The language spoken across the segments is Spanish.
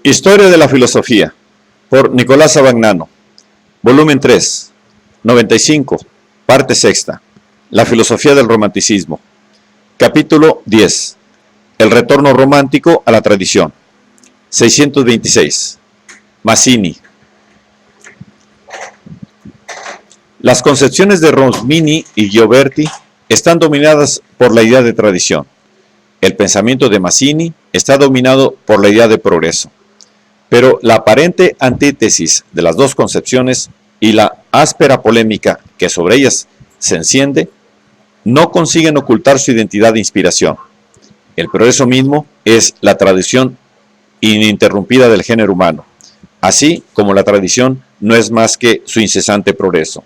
Historia de la filosofía, por Nicolás Abagnano, volumen 3, 95, parte sexta, La filosofía del romanticismo, capítulo 10, El retorno romántico a la tradición, 626, Mazzini. Las concepciones de Rosmini y Gioberti están dominadas por la idea de tradición. El pensamiento de Mazzini está dominado por la idea de progreso. Pero la aparente antítesis de las dos concepciones y la áspera polémica que sobre ellas se enciende no consiguen ocultar su identidad de inspiración. El progreso mismo es la tradición ininterrumpida del género humano, así como la tradición no es más que su incesante progreso.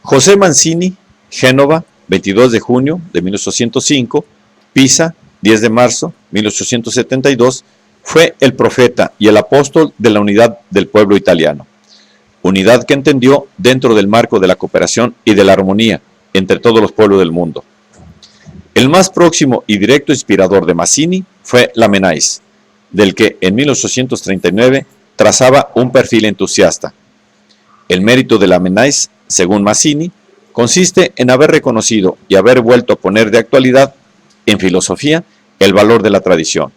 José Mazzini, Génova, 22 de junio de 1805, Pisa, 10 de marzo de 1872, fue el profeta y el apóstol de la unidad del pueblo italiano, unidad que entendió dentro del marco de la cooperación y de la armonía entre todos los pueblos del mundo. El más próximo y directo inspirador de Mazzini fue Lamennais, del que en 1839 trazaba un perfil entusiasta. El mérito de Lamennais, según Mazzini, consiste en haber reconocido y haber vuelto a poner de actualidad en filosofía el valor de la tradición.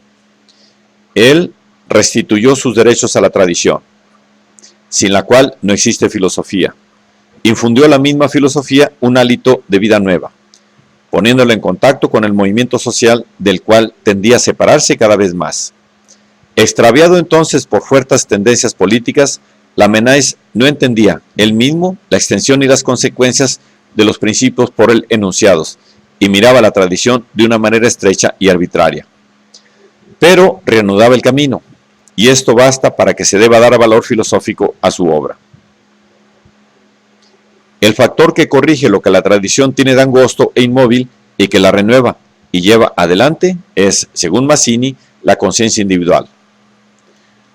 Él restituyó sus derechos a la tradición, sin la cual no existe filosofía. Infundió a la misma filosofía un hálito de vida nueva, poniéndola en contacto con el movimiento social del cual tendía a separarse cada vez más. Extraviado entonces por fuertes tendencias políticas, Lamennais no entendía él mismo la extensión y las consecuencias de los principios por él enunciados, y miraba la tradición de una manera estrecha y arbitraria. Pero reanudaba el camino, y esto basta para que se deba dar valor filosófico a su obra. El factor que corrige lo que la tradición tiene de angosto e inmóvil y que la renueva y lleva adelante es, según Mazzini, la conciencia individual.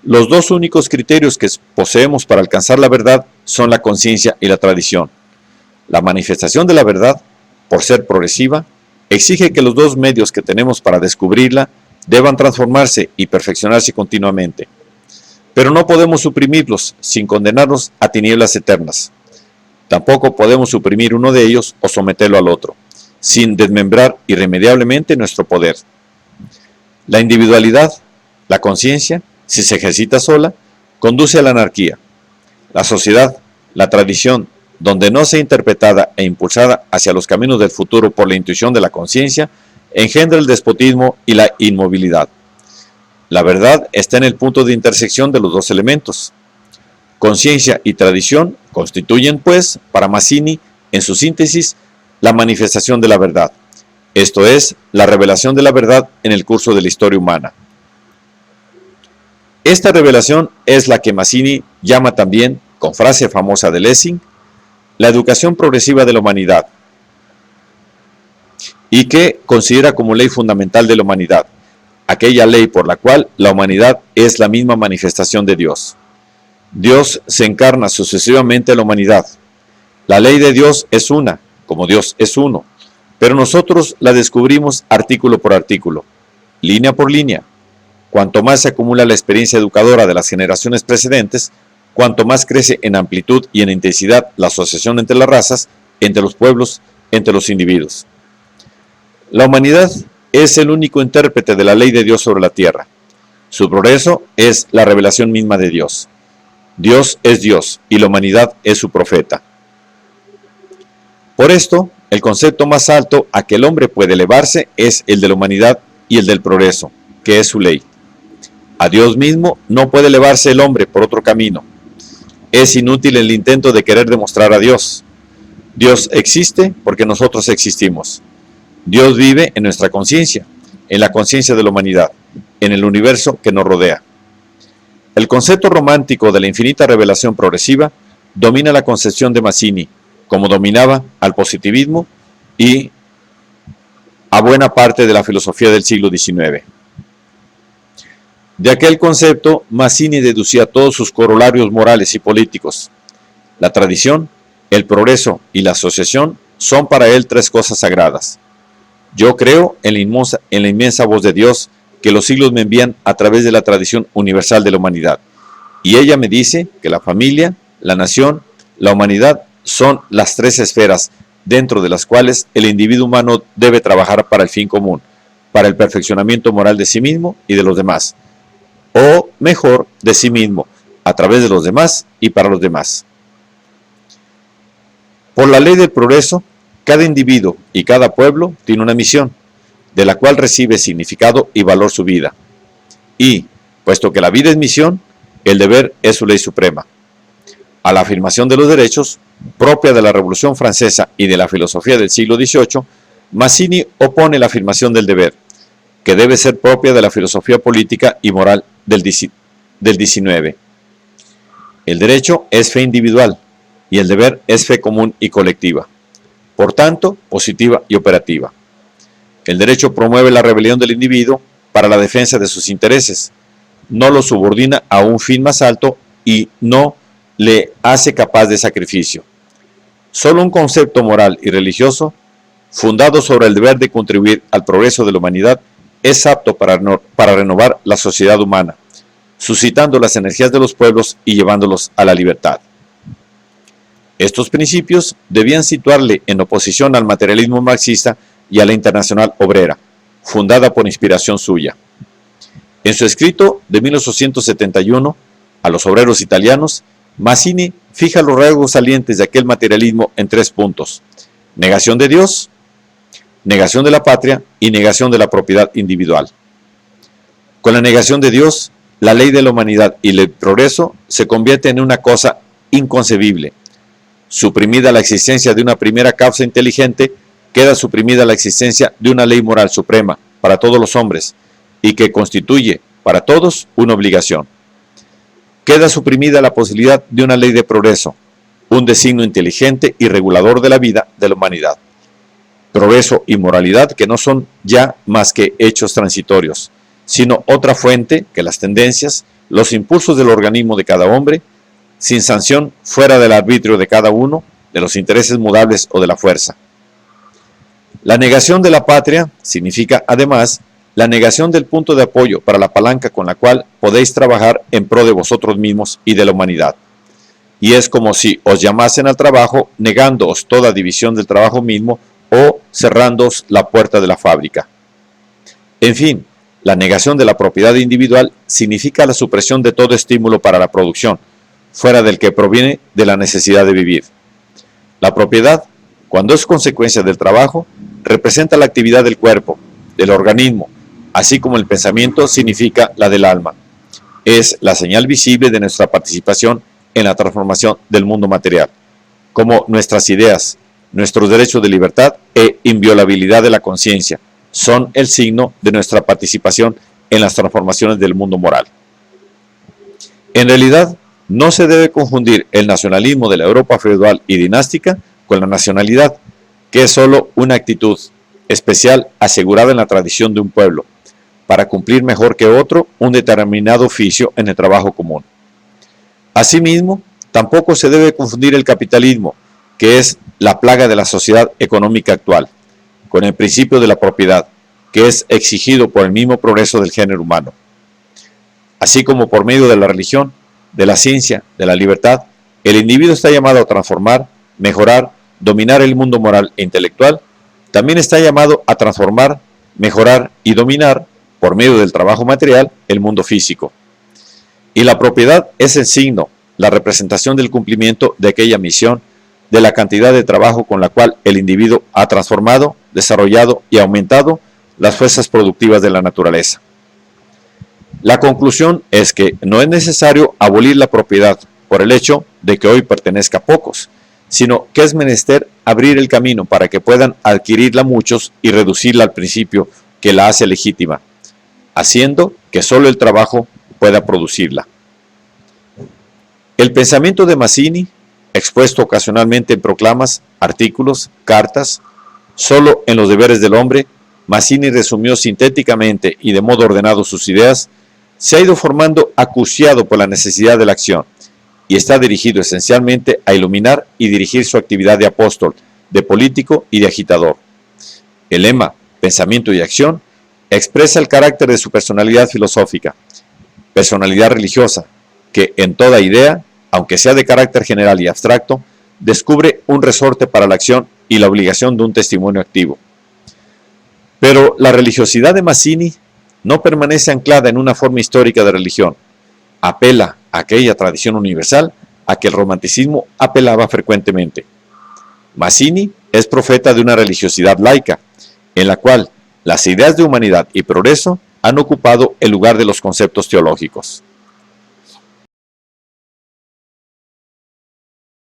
Los dos únicos criterios que poseemos para alcanzar la verdad son la conciencia y la tradición. La manifestación de la verdad, por ser progresiva, exige que los dos medios que tenemos para descubrirla deban transformarse y perfeccionarse continuamente. Pero no podemos suprimirlos sin condenarlos a tinieblas eternas. Tampoco podemos suprimir uno de ellos o someterlo al otro, sin desmembrar irremediablemente nuestro poder. La individualidad, la conciencia, si se ejercita sola, conduce a la anarquía. La sociedad, la tradición, donde no sea interpretada e impulsada hacia los caminos del futuro por la intuición de la conciencia, engendra el despotismo y la inmovilidad. La verdad está en el punto de intersección de los dos elementos. Conciencia y tradición constituyen, pues, para Mazzini, en su síntesis, la manifestación de la verdad, esto es, la revelación de la verdad en el curso de la historia humana. Esta revelación es la que Mazzini llama también, con frase famosa de Lessing, la educación progresiva de la humanidad, y que considera como ley fundamental de la humanidad, aquella ley por la cual la humanidad es la misma manifestación de Dios. Dios se encarna sucesivamente en la humanidad. La ley de Dios es una, como Dios es uno, pero nosotros la descubrimos artículo por artículo, línea por línea. Cuanto más se acumula la experiencia educadora de las generaciones precedentes, cuanto más crece en amplitud y en intensidad la asociación entre las razas, entre los pueblos, entre los individuos. La humanidad es el único intérprete de la ley de Dios sobre la tierra. Su progreso es la revelación misma de Dios. Dios es Dios y la humanidad es su profeta. Por esto, el concepto más alto a que el hombre puede elevarse es el de la humanidad y el del progreso, que es su ley. A Dios mismo no puede elevarse el hombre por otro camino. Es inútil el intento de querer demostrar a Dios. Dios existe porque nosotros existimos. Dios vive en nuestra conciencia, en la conciencia de la humanidad, en el universo que nos rodea. El concepto romántico de la infinita revelación progresiva domina la concepción de Mazzini, como dominaba al positivismo y a buena parte de la filosofía del siglo XIX. De aquel concepto, Mazzini deducía todos sus corolarios morales y políticos. La tradición, el progreso y la asociación son para él tres cosas sagradas. Yo creo en la inmensa voz de Dios que los siglos me envían a través de la tradición universal de la humanidad. Y ella me dice que la familia, la nación, la humanidad son las tres esferas dentro de las cuales el individuo humano debe trabajar para el fin común, para el perfeccionamiento moral de sí mismo y de los demás, o mejor, de sí mismo, a través de los demás y para los demás. Por la ley del progreso, cada individuo y cada pueblo tiene una misión, de la cual recibe significado y valor su vida. Y, puesto que la vida es misión, el deber es su ley suprema. A la afirmación de los derechos, propia de la Revolución Francesa y de la filosofía del siglo XVIII, Mazzini opone la afirmación del deber, que debe ser propia de la filosofía política y moral del XIX. El derecho es fe individual y el deber es fe común y colectiva, por tanto, positiva y operativa. El derecho promueve la rebelión del individuo para la defensa de sus intereses, no lo subordina a un fin más alto y no le hace capaz de sacrificio. Solo un concepto moral y religioso, fundado sobre el deber de contribuir al progreso de la humanidad, es apto para renovar la sociedad humana, suscitando las energías de los pueblos y llevándolos a la libertad. Estos principios debían situarle en oposición al materialismo marxista y a la Internacional Obrera, fundada por inspiración suya. En su escrito de 1871, a los obreros italianos, Mazzini fija los rasgos salientes de aquel materialismo en 3 puntos: negación de Dios, negación de la patria y negación de la propiedad individual. Con la negación de Dios, la ley de la humanidad y el progreso se convierte en una cosa inconcebible. Suprimida la existencia de una primera causa inteligente, queda suprimida la existencia de una ley moral suprema para todos los hombres y que constituye para todos una obligación. Queda suprimida la posibilidad de una ley de progreso, un designio inteligente y regulador de la vida de la humanidad. Progreso y moralidad que no son ya más que hechos transitorios, sino otra fuente que las tendencias, los impulsos del organismo de cada hombre, sin sanción fuera del arbitrio de cada uno, de los intereses mudables o de la fuerza. La negación de la patria significa, además, la negación del punto de apoyo para la palanca con la cual podéis trabajar en pro de vosotros mismos y de la humanidad. Y es como si os llamasen al trabajo negándoos toda división del trabajo mismo o cerrándoos la puerta de la fábrica. En fin, la negación de la propiedad individual significa la supresión de todo estímulo para la producción, fuera del que proviene de la necesidad de vivir. La propiedad, cuando es consecuencia del trabajo, representa la actividad del cuerpo, del organismo, así como el pensamiento significa la del alma. Es la señal visible de nuestra participación en la transformación del mundo material, como nuestras ideas, nuestros derechos de libertad e inviolabilidad de la conciencia son el signo de nuestra participación en las transformaciones del mundo moral. En realidad, no se debe confundir el nacionalismo de la Europa feudal y dinástica con la nacionalidad, que es solo una actitud especial asegurada en la tradición de un pueblo, para cumplir mejor que otro un determinado oficio en el trabajo común. Asimismo, tampoco se debe confundir el capitalismo, que es la plaga de la sociedad económica actual, con el principio de la propiedad, que es exigido por el mismo progreso del género humano. Así como por medio de la religión, de la ciencia, de la libertad, el individuo está llamado a transformar, mejorar, dominar el mundo moral e intelectual, también está llamado a transformar, mejorar y dominar, por medio del trabajo material, el mundo físico. Y la propiedad es el signo, la representación del cumplimiento de aquella misión, de la cantidad de trabajo con la cual el individuo ha transformado, desarrollado y aumentado las fuerzas productivas de la naturaleza. La conclusión es que no es necesario abolir la propiedad por el hecho de que hoy pertenezca a pocos, sino que es menester abrir el camino para que puedan adquirirla muchos y reducirla al principio que la hace legítima, haciendo que solo el trabajo pueda producirla. El pensamiento de Mazzini, expuesto ocasionalmente en proclamas, artículos, cartas, solo en los deberes del hombre, Mazzini resumió sintéticamente y de modo ordenado sus ideas, se ha ido formando acuciado por la necesidad de la acción y está dirigido esencialmente a iluminar y dirigir su actividad de apóstol, de político y de agitador. El lema, pensamiento y acción, expresa el carácter de su personalidad filosófica, personalidad religiosa, que en toda idea, aunque sea de carácter general y abstracto, descubre un resorte para la acción y la obligación de un testimonio activo. Pero la religiosidad de Mazzini no permanece anclada en una forma histórica de religión. Apela a aquella tradición universal a que el romanticismo apelaba frecuentemente. Mazzini es profeta de una religiosidad laica, en la cual las ideas de humanidad y progreso han ocupado el lugar de los conceptos teológicos.